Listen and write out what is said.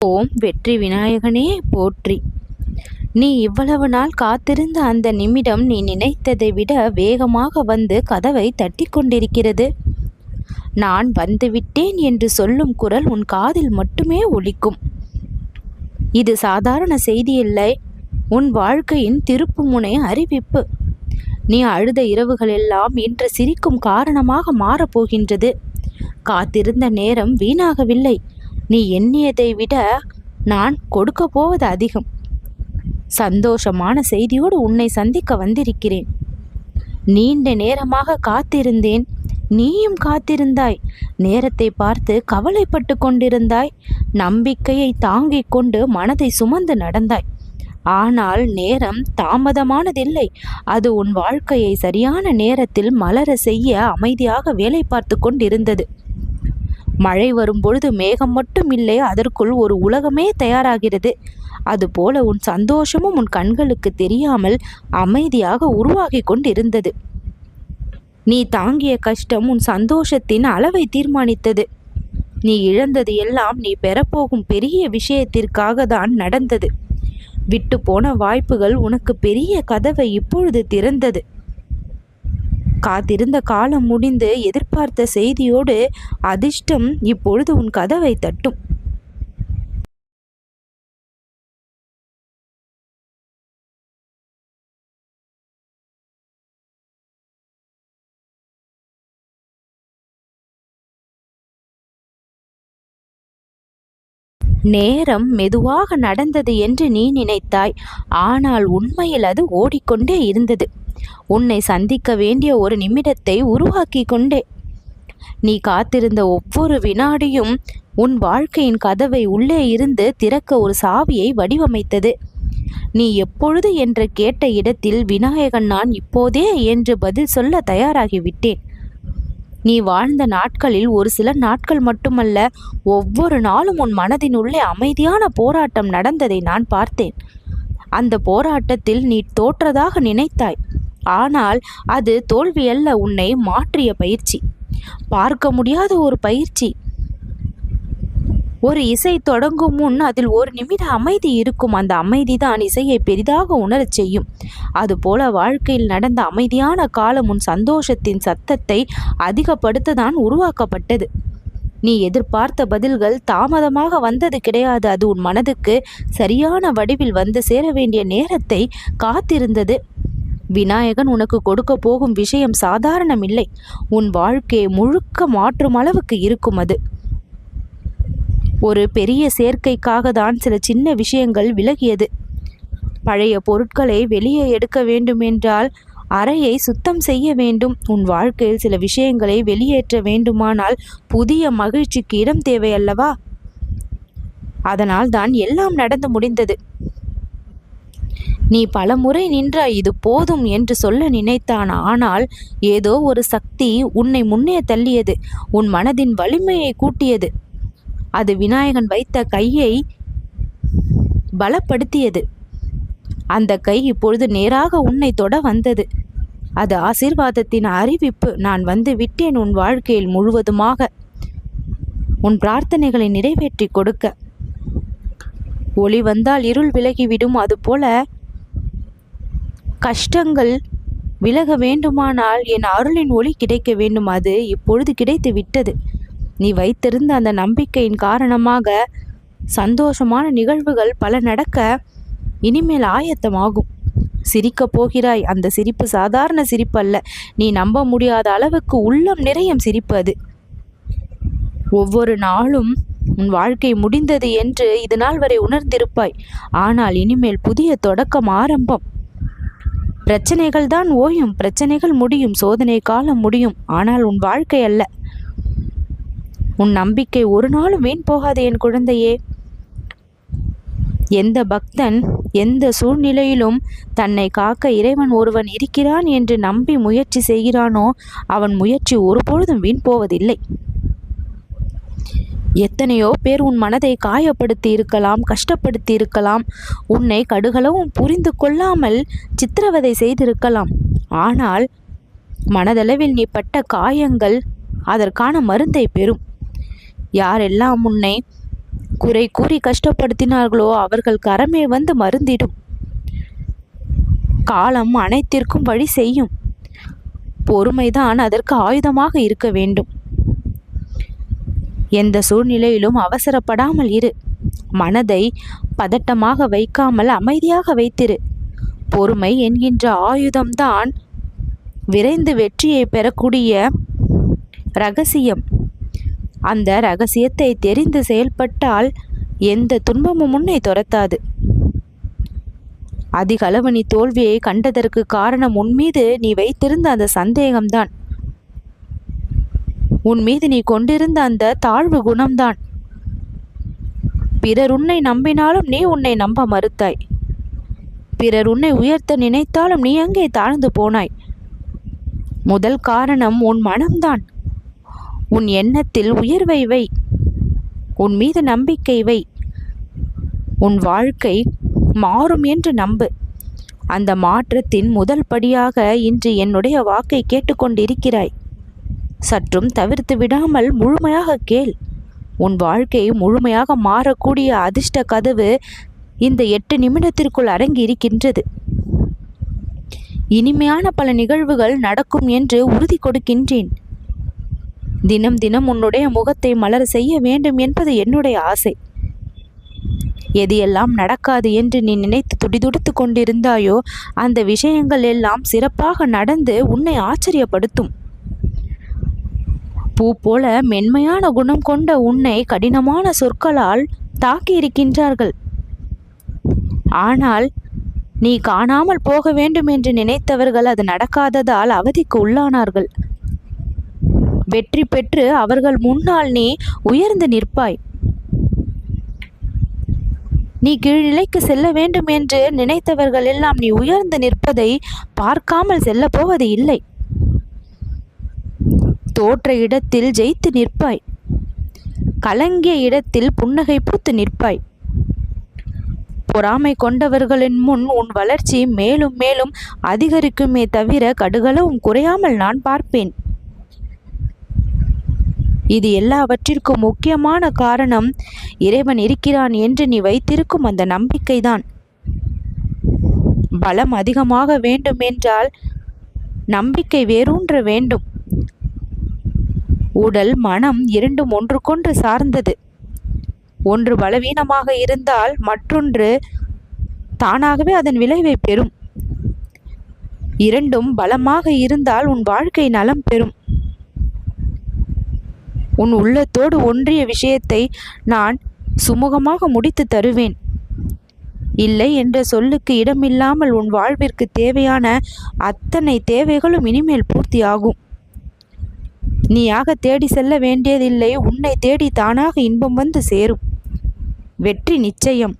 ஓம் வெற்றி விநாயகனே போற்றி. நீ இவ்வளவு நாள் காத்திருந்த அந்த நிமிடம் நீ நினைத்ததை விட வேகமாக வந்து கதவை தட்டி கொண்டிருக்கிறது. நான் வந்துவிட்டேன் என்று சொல்லும் குரல் உன் காதில் மட்டுமே ஒலிக்கும். இது சாதாரண செய்தியில்லை, உன் வாழ்க்கையின் திருப்புமுனை அறிவிப்பு. நீ அழுத இரவுகளெல்லாம் இன்று சிரிக்கும் காரணமாக மாறப்போகின்றது. காத்திருந்த நேரம் வீணாகவில்லை. நீ எண்ணியதை விட நான் கொடுக்க போவது அதிகம். சந்தோஷமான செய்தியோடு உன்னை சந்திக்க வந்திருக்கிறேன். நீண்ட நேரமாக காத்திருந்தேன். நீயும் காத்திருந்தாய். நேரத்தை பார்த்து கவலைப்பட்டு கொண்டிருந்தாய். நம்பிக்கையை தாங்கிக் கொண்டு மனதை சுமந்து நடந்தாய். ஆனால் நேரம் தாமதமானதில்லை. அது உன் வாழ்க்கையை சரியான நேரத்தில் மலர செய்ய அமைதியாக வேலை பார்த்து கொண்டிருந்தது. மழை வரும்பொழுது மேகம் மட்டும் இல்லை, அதற்குள் ஒரு உலகமே தயாராகிறது. அதுபோல உன் சந்தோஷமும் உன் கண்களுக்கு தெரியாமல் அமைதியாக உருவாகி கொண்டிருந்தது. நீ தாங்கிய கஷ்டம் உன் சந்தோஷத்தின் அளவை தீர்மானித்தது. நீ இழந்தது எல்லாம் நீ பெறப்போகும் பெரிய விஷயத்திற்காக தான் நடந்தது. விட்டு போன வாய்ப்புகள் உனக்கு பெரிய கதவை இப்பொழுது திறந்தது. காத்திருந்த காலம் முடிந்து எதிர்பார்த்த செய்தியோடு அதிர்ஷ்டம் இப்பொழுது உன் கதவை தட்டும். நேரம் மெதுவாக நடந்தது என்று நீ நினைத்தாய். ஆனால் உண்மையில் அது ஓடிக்கொண்டே இருந்தது. உன்னை சந்திக்க வேண்டிய ஒரு நிமிடத்தை உருவாக்கி கொண்டே. நீ காத்திருந்த ஒவ்வொரு வினாடியும் உன் வாழ்க்கையின் கதவை உள்ளே இருந்து திறக்க ஒரு சாவியை வடிவமைத்தது. நீ எப்பொழுது என்று கேட்ட இடத்தில் விநாயகன் நான் இப்போதே என்று பதில் சொல்ல தயாராகிவிட்டேன். நீ வாழ்ந்த நாட்களில் ஒரு சில நாட்கள் மட்டுமல்ல, ஒவ்வொரு நாளும் உன் மனதின் உள்ளே அமைதியான போராட்டம் நடந்ததை நான் பார்த்தேன். அந்த போராட்டத்தில் நீ தோற்றதாக நினைத்தாய். ஆனால் அது தோல்வியல்ல, உன்னை மாற்றிய பயிற்சி. பார்க்க முடியாத ஒரு பயிற்சி. ஒரு இசை தொடங்கும் முன் அதில் ஒரு நிமிட அமைதி இருக்கும். அந்த அமைதி தான் இசையை பெரிதாக உணரச் செய்யும். அதுபோல வாழ்க்கையில் நடந்த அமைதியான காலம் உன் சந்தோஷத்தின் சத்தத்தை அதிகப்படுத்த தான் உருவாக்கப்பட்டது. நீ எதிர்பார்த்த பதில்கள் தாமதமாக வந்தது கிடையாது. அது உன் மனதுக்கு சரியான வடிவில் வந்து சேர வேண்டிய நேரத்தை காத்திருந்தது. விநாயகன் உனக்கு கொடுக்க போகும் விஷயம் சாதாரணமில்லை. உன் வாழ்க்கையை முழுக்க மாற்றும் அளவுக்கு இருக்கும். அது ஒரு பெரிய சேர்க்கைக்காக தான் சில சின்ன விஷயங்கள் விலகியது. பழைய பொருட்களை வெளியே எடுக்க வேண்டுமென்றால் அறையை சுத்தம் செய்ய வேண்டும். உன் வாழ்க்கையில் சில விஷயங்களை வெளியேற்ற வேண்டுமானால் புதிய மகிழ்ச்சிக்கு இடம் தேவை அல்லவா? அதனால் தான் எல்லாம் நடந்து முடிந்தது. நீ பலமுறை நின்றாய், இது போதும் என்று சொல்ல நினைத்தான். ஆனால் ஏதோ ஒரு சக்தி உன்னை முன்னே தள்ளியது. உன் மனதின் வலிமையை கூட்டியது. அது விநாயகன் வைத்த கையை பலப்படுத்தியது. அந்த கை இப்பொழுது நேராக உன்னை தொட வந்தது. அது ஆசீர்வாதத்தின் அறிவிப்பு. நான் வந்து விட்டேன் உன் வாழ்க்கையில் முழுவதுமாக. உன் பிரார்த்தனைகளை நிறைவேற்றி கொடுக்க. ஒளி வந்தால் இருள் விலகிவிடும். அதுபோல கஷ்டங்கள் விலக வேண்டுமானால் என் அருளின் ஒளி கிடைக்க வேண்டும். அது இப்பொழுது கிடைத்து விட்டது. நீ வைத்திருந்த அந்த நம்பிக்கையின் காரணமாக சந்தோஷமான நிகழ்வுகள் பல நடக்க இனிமேல் ஆயத்தமாகும். சிரிக்கப் போகிறாய். அந்த சிரிப்பு சாதாரண சிரிப்பு அல்ல. நீ நம்ப முடியாத அளவுக்கு உள்ளம் நிறையும் சிரிப்பு அது. ஒவ்வொரு நாளும் உன் வாழ்க்கை முடிந்தது என்று இது நாள் வரை உணர்ந்திருப்பாய். ஆனால் இனிமேல் புதிய தொடக்கம் ஆரம்பம். பிரச்சனைகள் தான் ஓயும், பிரச்சனைகள் முடியும், சோதனை காலம் முடியும். ஆனால் உன் வாழ்க்கை அல்ல. உன் நம்பிக்கை ஒரு நாளும் வீண் போகாது என் குழந்தையே. எந்த பக்தன் எந்த சூழ்நிலையிலும் தன்னை காக்க இறைவன் ஒருவன் இருக்கிறான் என்று நம்பி முயற்சி செய்கிறானோ அவன் முயற்சி ஒருபொழுதும் வீண் போவதில்லை. எத்தனையோ பேர் உன் மனதை காயப்படுத்தி இருக்கலாம், கஷ்டப்படுத்தி இருக்கலாம், உன்னை கடுகளவும் புரிந்து கொள்ளாமல் சித்திரவதை செய்திருக்கலாம். ஆனால் மனதளவில் நீ பட்ட காயங்கள் அதற்கான மருந்தை பெறும். யாரெல்லாம் உன்னை குறை கூறி கஷ்டப்படுத்தினார்களோ அவர்கள் கரமே வந்து மருந்திடும். காலம் அனைத்திற்கும் வழி செய்யும். பொறுமைதான் அதற்கு ஆயுதமாக இருக்க வேண்டும். எந்த சூழ்நிலையிலும் அவசரப்படாமல் இரு. மனதை பதட்டமாக வைக்காமல் அமைதியாக வைத்திரு. பொறுமை என்கின்ற ஆயுதம்தான் விரைந்து வெற்றியை பெறக்கூடிய இரகசியம். அந்த இரகசியத்தை தெரிந்து செயல்பட்டால் எந்த துன்பமும் உன்னை துரத்தாது. அதிக அளவு நீ தோல்வியை கண்டதற்கு காரணம் உன் மீது நீ வைத்திருந்த அந்த சந்தேகம்தான். உன் மீது நீ கொண்டிருந்த அந்த தாழ்வு குணம்தான். பிறர் உன்னை நம்பினாலும் நீ உன்னை நம்ப மறுத்தாய். பிறர் உன்னை உயர்த்த நினைத்தாலும் நீ அங்கே தாழ்ந்து போனாய். முதல் காரணம் உன் மனம்தான். உன் எண்ணத்தில் உயர்வை வை. உன் மீது நம்பிக்கை வை. உன் வாழ்க்கை மாறும் என்று நம்பு. அந்த மாற்றத்தின் முதல் படியாக இன்று என்னுடைய வாக்கை கேட்டுக்கொண்டிருக்கிறாய். சற்றும் தவிர்த்து விடாமல் முழுமையாக கேள். உன் வாழ்க்கை முழுமையாக மாறக்கூடிய அதிர்ஷ்ட கதவு இந்த 8 நிமிடத்திற்குள் அரங்கி இருக்கின்றது. இனிமையான பல நிகழ்வுகள் நடக்கும் என்று உறுதி கொடுக்கின்றேன். தினம் தினம் உன்னுடைய முகத்தை மலர செய்ய வேண்டும் என்பது என்னுடைய ஆசை. எது எல்லாம் நடக்காது என்று நீ நினைத்து துடிதுடித்து கொண்டிருந்தாயோ அந்த விஷயங்கள் எல்லாம் சிறப்பாக நடந்து உன்னை ஆச்சரியப்படுத்தும். பூ போல மென்மையான குணம் கொண்ட உன்னை கடினமான சொற்களால் தாக்கி இருக்கின்றார்கள். ஆனால் நீ காணாமல் போக வேண்டும் என்று நினைத்தவர்கள் அது நடக்காததால் அவதிக்கு உள்ளானார்கள். வெற்றி பெற்று அவர்கள் முன்னால் நீ உயர்ந்து நிற்பாய். நீ கீழ்நிலைக்கு செல்ல வேண்டும் என்று நினைத்தவர்கள் எல்லாம் நீ உயர்ந்து நிற்பதை பார்க்காமல் செல்ல போவது இல்லை. தோற்ற இடத்தில் ஜெயித்து நிற்பாய். கலங்கிய இடத்தில் புன்னகை பூத்து நிற்பாய். பொறாமை கொண்டவர்களின் முன் உன் வளர்ச்சி மேலும் மேலும் அதிகரிக்குமே தவிர கடுகளவும் குறையாமல் நான் பார்ப்பேன். இது எல்லாவற்றிற்கும் முக்கியமான காரணம் இறைவன் இருக்கிறான் என்று நீ வைத்திருக்கும் அந்த நம்பிக்கைதான். பலம் அதிகமாக வேண்டும் என்றால் நம்பிக்கை வேரூன்ற வேண்டும். உடல் மனம் இரண்டும் ஒன்றுக்கொன்று சார்ந்தது. ஒன்று பலவீனமாக இருந்தால் மற்றொன்று தானாகவே அதன் விளைவை பெறும். இரண்டும் பலமாக இருந்தால் உன் வாழ்க்கை நலம் பெறும். உன் உள்ளத்தோடு ஒன்றிய விஷயத்தை நான் சுமூகமாக முடித்து தருவேன். இல்லை என்ற சொல்லுக்கு இடமில்லாமல் உன் வாழ்விற்கு தேவையான அத்தனை தேவைகளும் இனிமேல் பூர்த்தியாகும். நீயாக தேடி செல்ல வேண்டியதில்லை. உன்னை தேடி தானாக இன்பம் வந்து சேரும். வெற்றி நிச்சயம்.